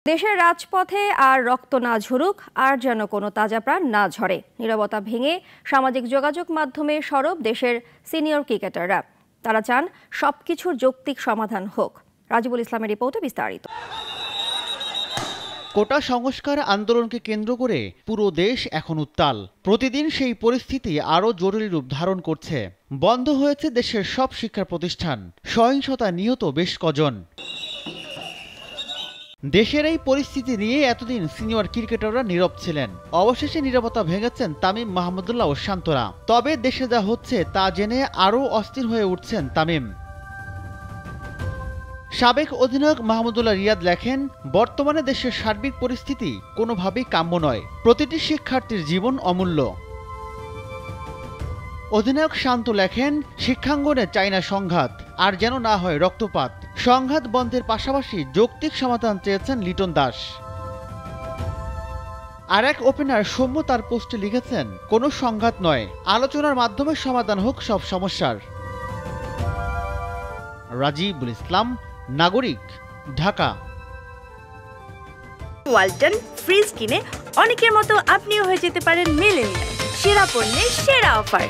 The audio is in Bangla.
দেশের রাজপথে আর রক্ত না ঝরুক, আর যেন কোনো তাজা প্রাণ না ঝরে। নীরবতা ভেঙে সামাজিক যোগাযোগ মাধ্যমে সরব দেশের সিনিয়র ক্রিকেটাররা। তারা চান সবকিছুর যৌক্তিক সমাধান হোক। রাজিবুল ইসলামের রিপোর্টে বিস্তারিত। কোটা সংস্কার আন্দোলনকে কেন্দ্র করে পুরো দেশ এখন উত্তাল। প্রতিদিন সেই পরিস্থিতি আরও জরুরি রূপ ধারণ করছে। বন্ধ হয়েছে দেশের সব শিক্ষা প্রতিষ্ঠান, সহিংসতা নিহত বেশ কজন। দেশের এই পরিস্থিতি নিয়ে এতদিন সিনিয়র ক্রিকেটাররা নীরব ছিলেন। অবশেষে নীরবতা ভেঙেছেন তামিম, মাহমুদুল্লাহ ও শান্তরা। তবে দেশে যা হচ্ছে তা জেনে আরও অস্থির হয়ে উঠছেন তামিম। সাবেক অধিনায়ক মাহমুদুল্লাহ রিয়াদ লেখেন, বর্তমানে দেশের সার্বিক পরিস্থিতি কোনোভাবেই কাম্য নয়। প্রতিটি শিক্ষার্থীর জীবন অমূল্য। অধিনায়ক শান্ত লেখেন, শিক্ষাঙ্গনে চাই না সংঘাত, আর যেন না হয় রক্তপাত। সংঘাত বন্ধের পাশাপাশি যৌক্তিক সমাধান চেয়েছেন লিটন দাস। আর এক ওপেনার সৌম্য তার পোস্টে লিখেছেন, কোনো সংঘাত নয়, আলোচনার মাধ্যমে সমাধান হোক সব সমস্যার। রাজিবুল ইসলাম, নাগরিক, ঢাকা। ওয়ালটন ফ্রিজ কিনে অনেকের মতো আপনিও হয়ে যেতে পারেন মিলেনিয়াল। সেরা পণ্যের সেরা অফার।